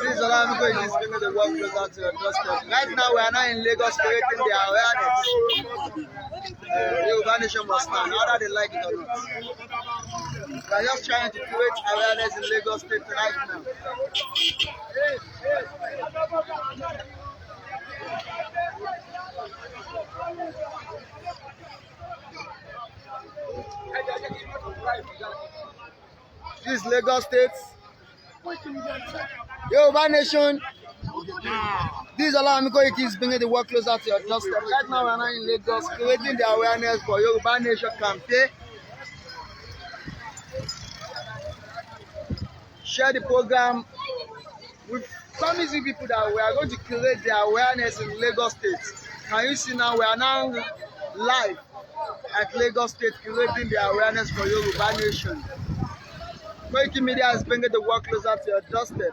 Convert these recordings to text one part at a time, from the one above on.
Please allow me to explain the work closer to your doorstep. Right now, we are not in Lagos creating the awareness. Yoruba nation must stand, whether they like it or not. We are just trying to create awareness in Lagos State right now. This is Lagos State. Yoruba nation. This is Olamiko is bringing the work closer to your doorstep. Right now, we are not in Lagos creating the awareness for Yoruba Nation campaign. Share the program. We promise you people that we are going to create the awareness in Lagos State. Can you see now? We are now live at Lagos State creating the awareness for Yoruba Nation. Making media is bringing the work closer to your doorstep.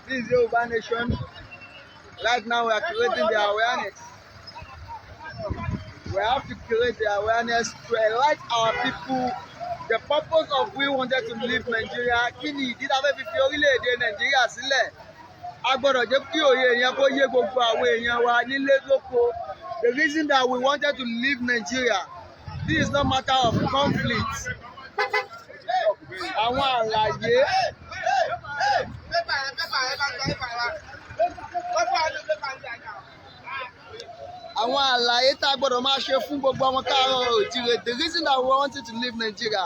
This is Yoruba Nation. Right now we are creating the awareness. We have to create the awareness to enlighten our people. The purpose of we wanted to leave Nigeria. Kí ni ìdí tá fẹ́ fi orílẹ̀-èdè Nàìjíríà sílẹ̀? A gbọ́dọ̀ jẹ́ kí òye èèyàn kó yé gbogbo àwọn èèyàn wa nílé lóko. The reason that we wanted to leave Nigeria, this is not matter of conflict. Àwọn àlàyé. Àwọn àlàyé tá a gbọ́dọ̀ máa ṣe fún gbogbo ọmọ káàárọ̀ oòjíire. The reason that we wanted to leave Nigeria,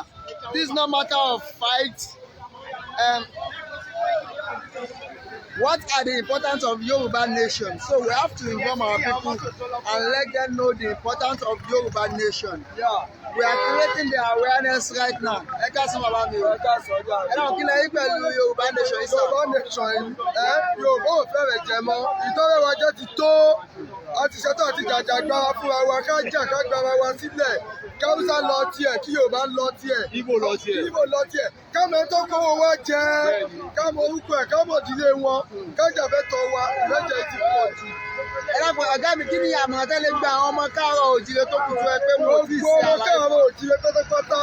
this is not matter of fight. What are the importance of Yoruba Nation? So we have to inform our people and let them know the importance of Yoruba Nation. Yeah. We are creating the awareness right now. Ẹ ká sọ bàbá mi. Ẹ ká sọ ọjà. Ẹ náà kí lè yí pẹ̀lú Yoruba Nation yìí sọ. Yoruba Nation yìí. Yorùbá ò fẹ́rẹ̀ jẹ mọ́. Ìtọ́rẹ́ wa jẹ́ ti tó. A ti ṣetán àti jàjàgbara fúnra wa ká jà ká gbara wa sílẹ̀. Káwúsá lọ tiẹ̀, kí Yorùbá lọ tiẹ̀. Ìgbò lọ tiẹ̀. Ìgbò lọ tiẹ̀. Káàmù tó kówó wa jẹ. Káàmù orúkọ ẹ̀, káàmù òdìlé wọn. Kájà fẹ́ tọ́ wa, ìrẹ́jẹ ti pọ̀ jù. Ẹ dákun ọ̀gá mi kí ni àmọ̀ràn tẹ́lẹ̀ gba àwọn ọmọ káàárọ̀ oòjíire tó kù fún ẹ pé mo fi sí àlàyé. Gbogbo ọmọ káàárọ̀ oòjíire pátápátá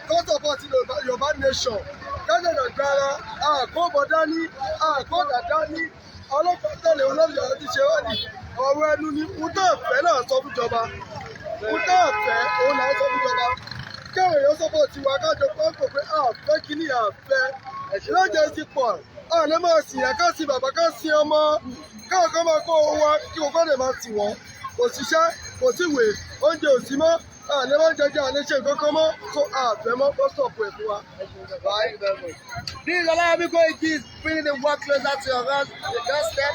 kó support Yorùbá Nation. Kájọ̀dọ̀ gbára, àkóbọ̀ dání, àkódà dání. Ọlọ́pàá tẹ̀lé olórí ọ̀rọ̀ ti ṣe wá ní ọ̀rọ̀ ẹnu ní kútó ọ̀fẹ́ náà sọ fún ìjọba. Kútó ọ̀fẹ́ òun náà sọ fún ìjọba. Káwọn èèyàn support wa kájọ pọ́ńpọ̀ pé àfẹ́ kíní àfẹ́. Ìrẹ́jẹ ti pọ̀. Àlẹ́ máa sìn yà ká sí bàbá ká sí ọmọ. Káwọn kan máa kó owó wa kí o kọ́ lè máa sìn wọ́n. Kò síṣẹ́, kò sí ìwé, oúnjẹ ò sí mọ́. Àlẹ́ máa ń jẹjẹ àlẹ́ ṣe nǹkan kan mọ́. So àfẹ́ mọ́ bọ́sọ̀pù ẹ̀ fún wa. This is Olamiko is bringing the work closer to your doorstep.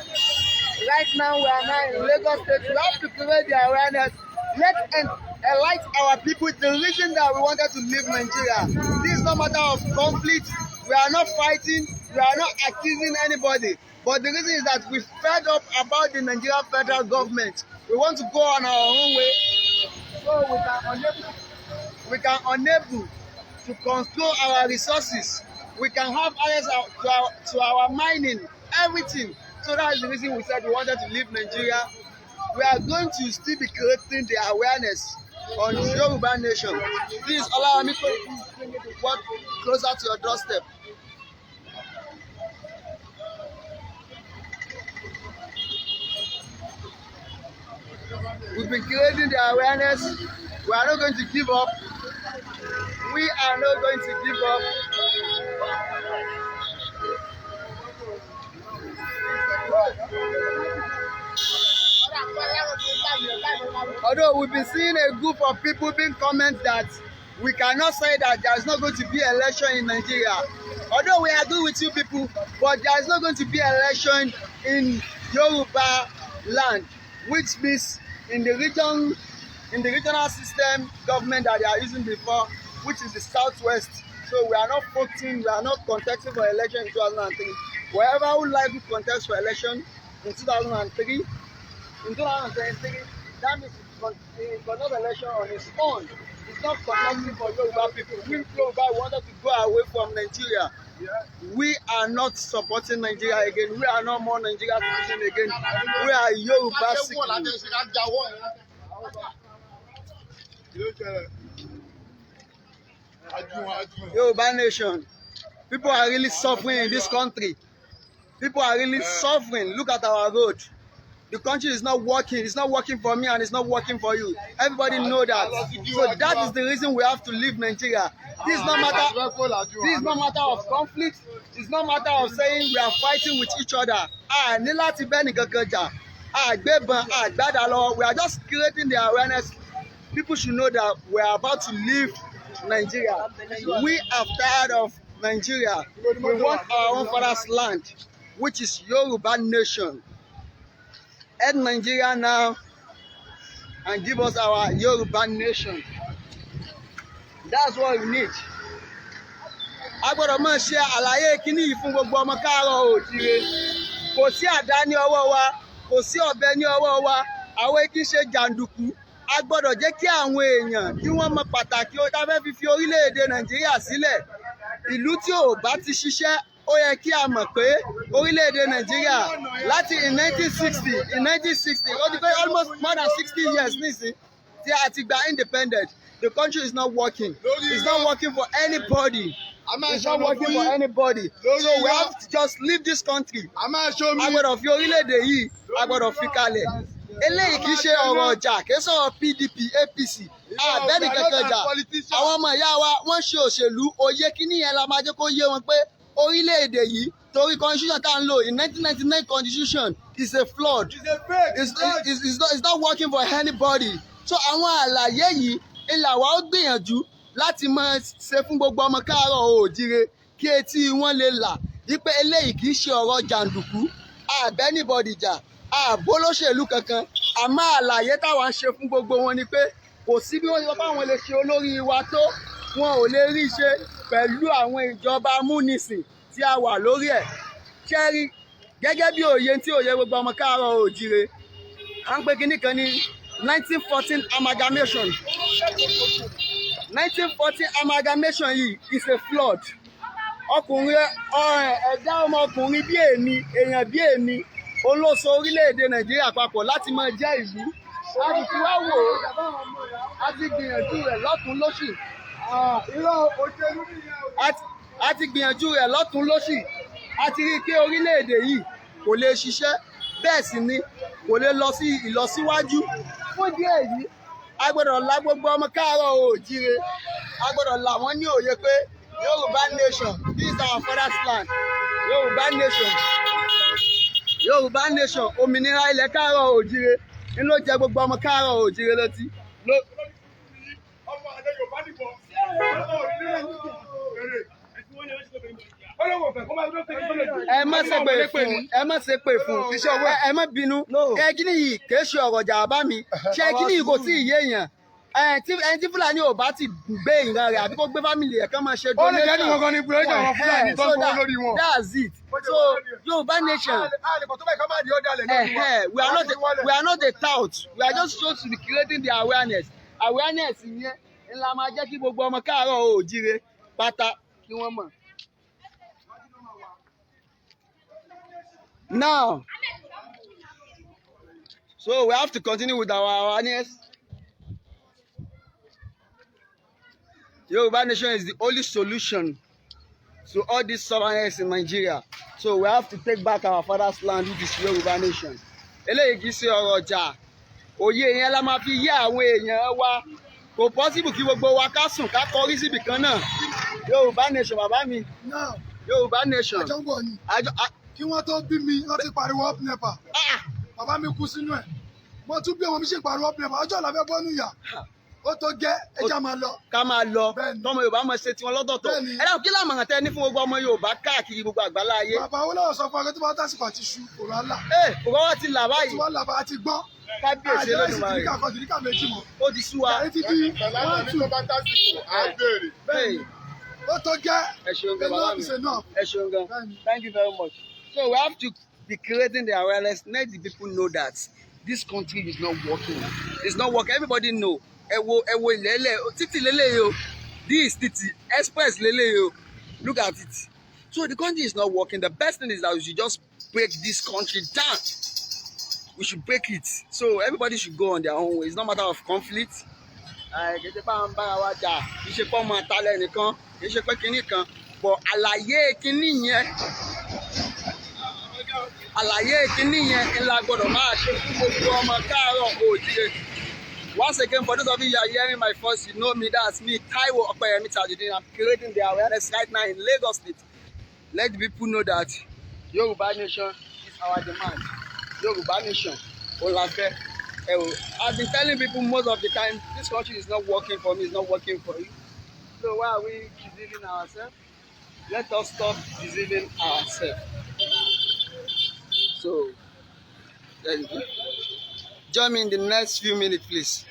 Right now we are now in Lagos State. We have to create the awareness. Let's enlighten our people the reason that we wanted to leave Nigeria. This is not a matter of conflict. We are not fighting. We are not accusing anybody. But the reason is that we fed up about the Nigerian federal government. We want to go on our own way. So we can unable to control our resources. We can have access to our mining, everything. So that is the reason we said we wanted to leave Nigeria. We are going to still be creating the awareness on Yoruba Nation. Please allow me to work closer to your doorstep. We've been creating the awareness. We are not going to give up. We are not going to give up. Although we've been seeing a group of people being comment that we cannot say that there is not going to be election in Nigeria. Although we agree with you people, but there is not going to be election in Yoruba land, which means in the regional system government that they are using before, which is the Southwest. So we are not voting, we are not contesting for election in 2003. Whoever would like to contest for election in 2003, in 2023, that means it's not election on its own. It's not connecting for Yoruba people. We Yoruba wanted to go away from Nigeria. We are not supporting Nigeria again. We are not more Nigeria citizen again. We are Yoruba citizens. Yoruba nation. People are really suffering in this country. People are really suffering. Look at our road. The country is not working. It's not working for me and it's not working for you. Everybody know that. So that is the reason we have to leave Nigeria. This is not matter of conflict. It's not matter of saying we are fighting with each other. We are just creating the awareness. People should know that we are about to leave Nigeria. We are tired of Nigeria. We want our own father's land, which is Yoruba nation. End Nigeria now and give us our Yoruba nation. That's what we need. A gbọ́dọ̀ máa ṣe àlàyé kíní yìí fún gbogbo ọmọ káàárọ̀ oòjíire. Kò sí àdá ní ọwọ́ wa, kò sí ọ̀bẹ ní ọwọ́ wa, àwọn kì í ṣe jàǹdùkú. A gbọ́dọ̀ jẹ́ kí àwọn èèyàn kí wọ́n mọ pàtàkì tá fẹ́ fi orílẹ̀-èdè Nàìjíríà sílẹ̀. Ìlú tí ò bá ti ṣiṣẹ́, ó yẹ kí a mọ̀ pé orílẹ̀-èdè Nàìjíríà láti in 1960 ó ti pé almost more than 60 years nísìn tí a ti gba independent. The country is not working. It's not working for anybody. It's not working for anybody. So we have to just leave this country. A gbọ́dọ̀ fi orílẹ̀-èdè yìí, a gbọ́dọ̀ fi kalẹ̀. Eléyìí kì í ṣe ọ̀rọ̀ ọjà, kì í sọ̀rọ̀ PDP, APC. Àbẹ́ni kankan jà. Àwọn ọmọ ìyá wa wọ́n ṣe òṣèlú. Òye kíní yẹn la máa jẹ́ kó yé wọn pé orílẹ̀-èdè yìí torí constitution tá ń lò in 1999 constitution is a fraud. It's not working for anybody. So àwọn àlàyé yìí ilà wa ó gbìyànjú láti máa ṣe fún gbogbo ọmọ káàárọ̀ oòjíire kí etí wọn lè là wípé eléyìí kì í ṣe ọ̀rọ̀ jàǹdùkú àbẹ́nibọ̀dì jà àbólóṣèlú kankan àmọ́ àlàyé táwa ń ṣe fún gbogbo wọn ni pé kò sí bí wọ́n yọ báwọn lè ṣe olórí wa tó wọn ò lè rí ṣe pẹ̀lú àwọn ìjọba amúnisìn tí a wà lórí ẹ̀. Ṣẹ́rí gẹ́gẹ́ bí òye tí òye gbogbo ọmọ káàárọ̀ oòjíire à ń pè kíní kan ní 1914 amalgamation. 1914 amalgamation yìí is a flood. Ọkùnrin ẹ̀dá ọmọkùnrin bí èmi èèyàn bí èmi olóso orílẹ̀-èdè Nàìjíríà papọ̀ láti máa jẹ́ ìlú. A ti fi wá wò ó, a ti gbìyànjú rẹ̀ lọ́tún lósì. A ti gbìyànjú rẹ̀ lọ́tún lósì. A ti rí i pé orílẹ̀-èdè yìí kò lè ṣiṣẹ́ bẹ́ẹ̀ sì ni kò lè lọ sí ìlọsíwájú. Fún ìdí èyí, a gbọ́dọ̀ la gbogbo ọmọ káàárọ̀ oòjíire. A gbọ́dọ̀ là wọ́n ní òye pé Yoruba nation, this is our father's land. Yoruba nation. Yoruba nation, òmìnira ilẹ̀ káàárọ̀ oòjíire ń ló jẹ gbogbo ọmọ káàárọ̀ oòjíire létí. Ẹ má ṣe pè fún ẹ má bínú kíní yìí kìí ṣe ọ̀rọ̀ jà bá mi ṣe kíní yìí kò tí ì yé èèyàn ẹni tí Fúlàní ò bá ti gbé ìran rẹ̀ àbí kó gbé fámìlì ẹ̀ kán máa ṣe donation. Ó lè jẹ́ ní wọn kan ní pé àwọn Fúlàní tó ń bọ́ lórí wọn. That's it. So Yoruba nation. We are not a tout. We are just supposed to be creating the awareness. Awareness yẹn ńlá máa jẹ́ kí gbogbo ọmọ káàárọ̀ oòjíire pátá kí wọ́n mọ̀. Now, so we have to continue with our awareness. Yoruba nation is the only solution to all this stubbornness in Nigeria. So we have to take back our father's land, which is Yoruba nation. Eléyìí kì í ṣe ọ̀rọ̀ ọjà. Òye yẹn la máa fi yé àwọn èèyàn wa. Kò possible kí gbogbo wa ká sùn ká kọrí síbì kan náà. Yoruba nation bàbá mi. Yoruba nation. Kí wọ́n tó bí mi, wọ́n ti pariwo up NEPA. Bàbá mi kú sínú ẹ̀. mo tún bí ọmọ mi ṣe pàrọ̀ ọ̀pẹ̀ ọjọ́ ọ̀la fẹ́ bọ́nú yà ó tó gẹ́ ẹja máa lọ. ká máa lọ tọmọ Yorùbá máa ṣe tiwọn lọ́tọ̀ọ̀tọ̀ ẹ dáhùn kí lámọ̀ràn tẹ ní fún gbogbo ọmọ Yorùbá káàkiri gbogbo àgbálá ayé. bàbá wo lọ́wọ́ sọ fún akẹ́tọ́ bá tásìkò àti ṣu òrò àlà. òrò wa ti là báyìí. tí wọ́n là bá a ti gbọ́. kábíyèsí lónìí wa àjẹ́ ìsìnkà méjì mọ́. ó ti sú wa. ti di wọ́n tù. ó tó gẹ́ ẹ ṣeun gan bàbá mi ẹ ṣeun gan thank you very much. So we have to be creating the awareness, let the people know that this country is not working. It's not working. Everybody know. Ewo lele, titi lele yo. This titi express lele yo. Look at it. So the country is not working. The best thing is that we should just break this country down. We should break it. So everybody should go on their own way. It's not a matter of conflict. But àlàyé kínní yẹn ńlá gbọ́dọ̀ máa ṣe fún gbogbo ọmọ káàárọ̀ oòjíire. Once again, for those of you who are hearing my voice, you know me, that's me, Taiwo Opeyemi Tajudeen. I'm creating the awareness right now in Lagos State. Let the people know that Yoruba nation is our demand. Yoruba nation, Olafe. I've been telling people most of the time, this country is not working for me, it's not working for you. So why are we deceiving ourselves? Let us stop deceiving ourselves. So, join me in the next few minutes, please.